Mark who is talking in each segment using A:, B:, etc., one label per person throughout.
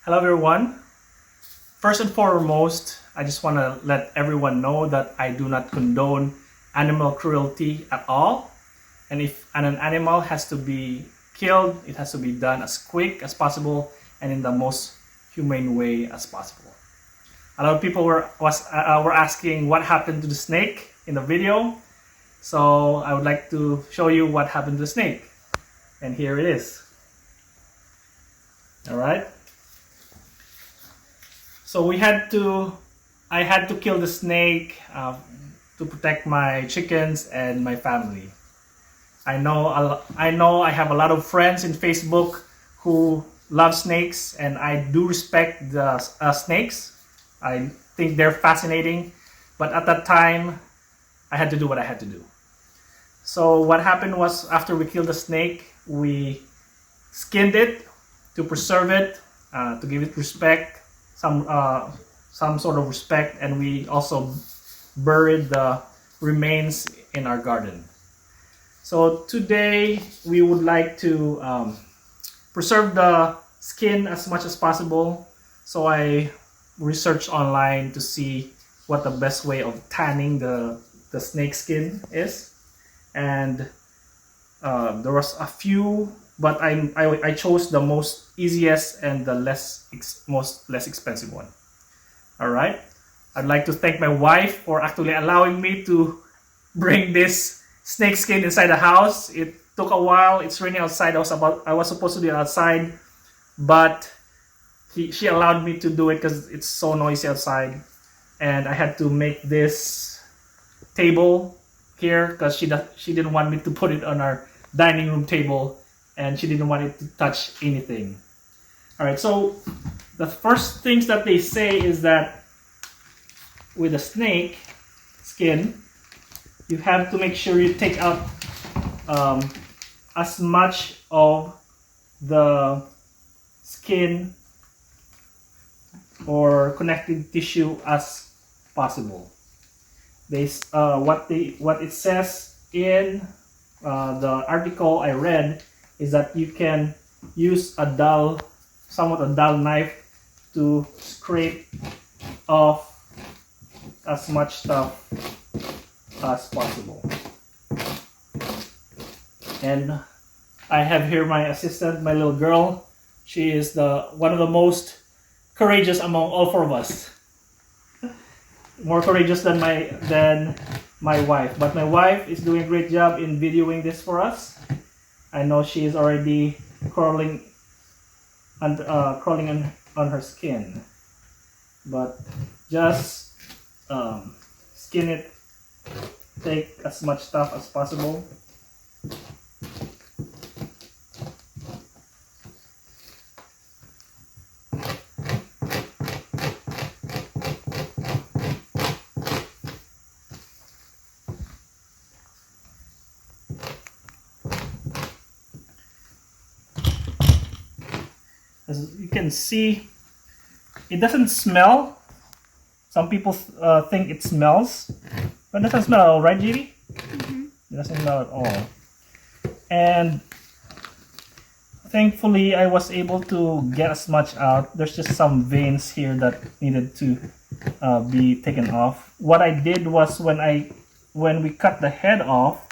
A: Hello everyone. First and foremost, I just want to let everyone know that I do not condone animal cruelty at all. And if an animal has to be killed, it has to be done as quick as possible and in the most humane way as possible. A lot of people were asking what happened to the snake in the video. So I would like to show you what happened to the snake. And here it is. All right. So I had to kill the snake to protect my chickens and my family. I know I have a lot of friends in Facebook who love snakes, and I do respect the snakes. I think they're fascinating, but at that time, I had to do what I had to do. So what happened was, after we killed the snake, we skinned it to preserve it, to give it respect, some sort of respect, and we also buried the remains in our garden. So today we would like to preserve the skin as much as possible. So I researched online to see what the best way of tanning the snake skin is, and there was a few, but I chose the most easiest and the less expensive one. All right, I'd like to thank my wife for actually allowing me to bring this snake skin inside the house. It took a while. It's raining outside. I was supposed to do it outside, but she allowed me to do it because it's so noisy outside, and I had to make this table here because she didn't want me to put it on our dining room table, and she didn't want it to touch anything. All right, so the first things that they say is that with a snake skin, you have to make sure you take out as much of the skin or connective tissue as possible. What it says in the article I read is that you can use somewhat a dull knife to scrape off as much stuff as possible. And I have here my assistant, my little girl. She is one of the most courageous among all four of us. More courageous than my wife. But my wife is doing a great job in videoing this for us. I know she is already crawling on her skin. But just skin it. Take as much stuff as possible. As you can see, it doesn't smell. Some people think it smells, but it doesn't smell at all, right, Gigi? Mm-hmm. It doesn't smell at all. And thankfully, I was able to get as much out. There's just some veins here that needed to be taken off. What I did was when we cut the head off,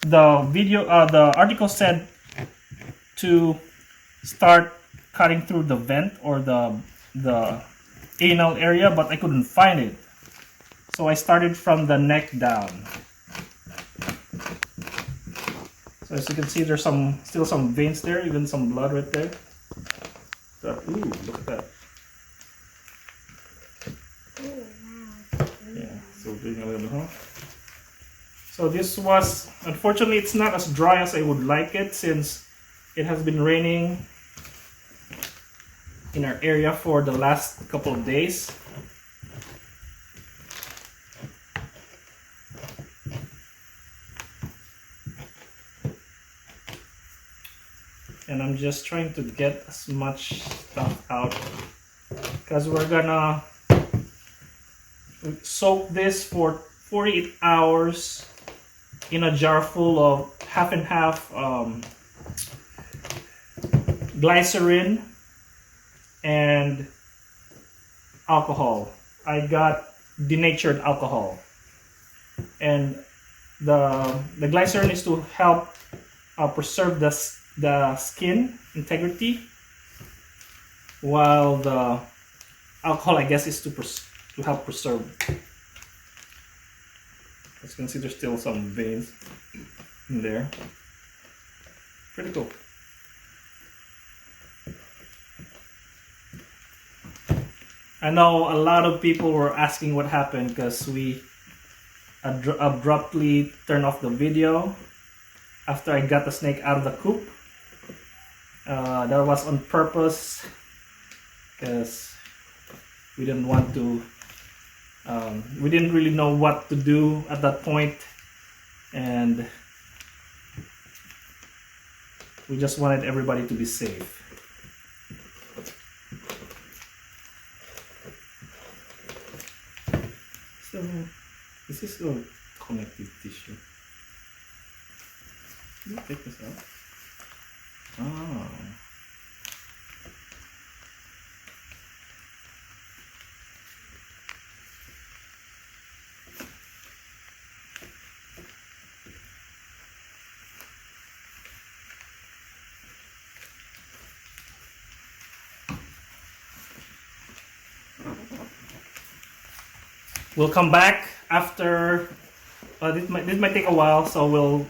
A: the article said to start cutting through the vent or the anal area, but I couldn't find it. So I started from the neck down. So as you can see, there's still some veins there, even some blood right there. So, ooh, look at that. Yeah, so doing a little bit, huh? So this was, unfortunately, it's not as dry as I would like it, since it has been raining in our area for the last couple of days. And I'm just trying to get as much stuff out because we're gonna soak this for 48 hours in a jar full of half and half glycerin and alcohol. I got denatured alcohol, and the glycerin is to help preserve the skin integrity, while the alcohol, I guess, is to help preserve. As you can see, there's still some veins in there. Pretty cool. I know a lot of people were asking what happened because we abruptly turned off the video after I got the snake out of the coop. That was on purpose because we didn't want to, we didn't really know what to do at that point, and we just wanted everybody to be safe. So this is a connective tissue. Can you take this out? Oh. We'll come back after, this might take a while, so we'll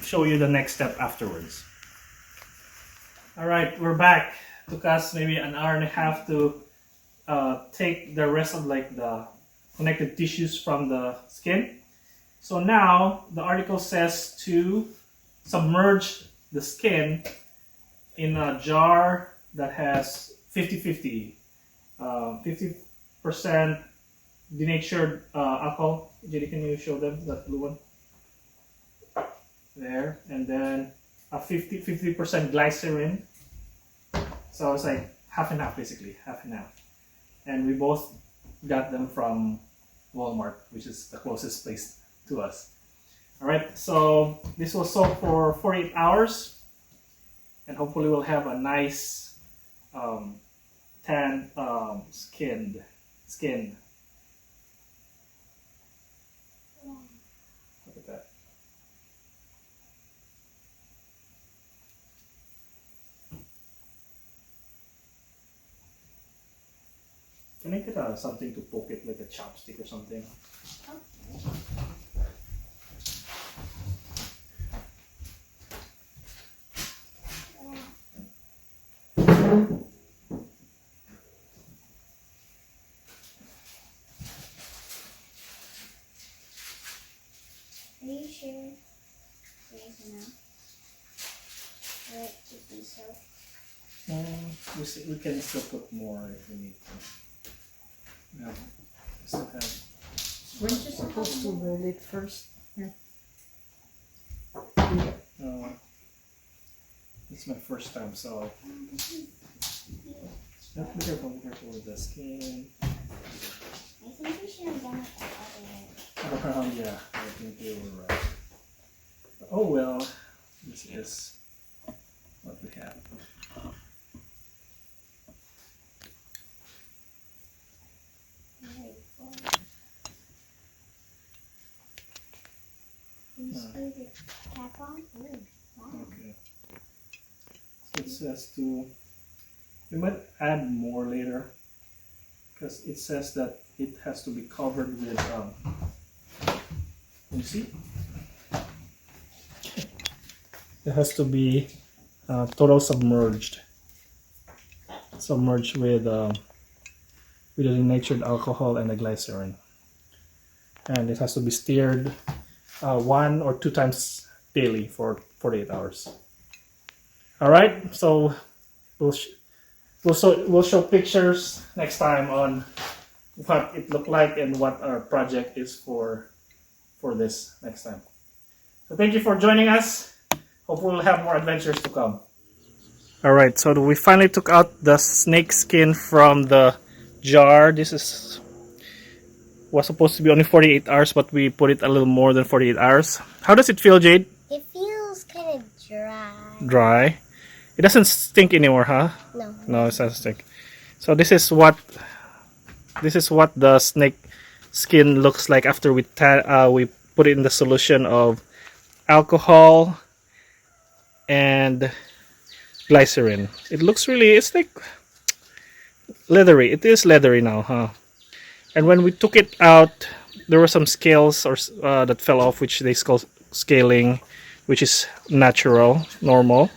A: show you the next step afterwards. Alright, we're back. Took us maybe an hour and a half to take the rest of the connective tissues from the skin. So now the article says to submerge the skin in a jar that has 50-50. 50% denatured alcohol. JD, can you show them that blue one? There. And then a 50% glycerin. So it's like half and half, basically, half and half. And we both got them from Walmart, which is the closest place to us. Alright, so this will soak for 48 hours. And hopefully we'll have a nice tan skin. Look at that. Can I get something to poke it, like a chopstick or something?
B: Okay. Are you sure there's enough for it to be soaked?
A: We can still put more if we need to. Yeah, we still have.
C: Weren't you supposed to roll it first? Yeah.
A: It's my first time, so be careful with the skin.
B: I think we should have done it the other way.
A: Around, yeah, I think they were right. But, oh well, this is what we have.
B: You screw the cap on? Ooh, wow.
A: Okay. So it says to, we might add more later, because it says that it has to be covered with, you see? It has to be total submerged with the denatured alcohol and the glycerin, and it has to be stirred 1 or 2 times daily for 48 hours. All right, so we'll show pictures next time on what it looked like and what our project is for this next time. So thank you for joining us. Hopefully we'll have more adventures to come. All right, so we finally took out the snake skin from the jar. This was supposed to be only 48 hours, but we put it a little more than 48 hours. How does it feel, Jade?
B: It feels kind of dry.
A: Dry. It doesn't stink anymore, huh?
B: No.
A: No, it doesn't stink. So this is what the snake skin looks like after we put it in the solution of alcohol and glycerin. It looks really, it's like leathery. It is leathery now, huh? And when we took it out, there were some scales that fell off, which they call scaling, which is natural, normal.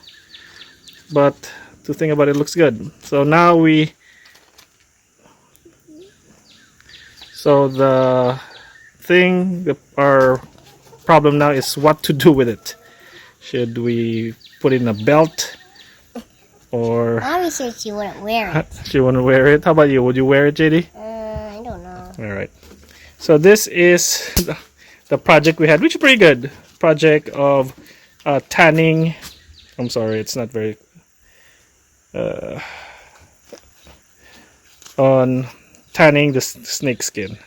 A: But to think about it, looks good. So now our problem now is what to do with it. Should we put it in a belt, or
B: Mommy said she wouldn't wear it.
A: she want to wear it? How about you? Would you wear it, JD?
B: I don't know.
A: All right. So this is the project we had, which is pretty good. Project of tanning. I'm sorry, it's not very on tanning the snake skin.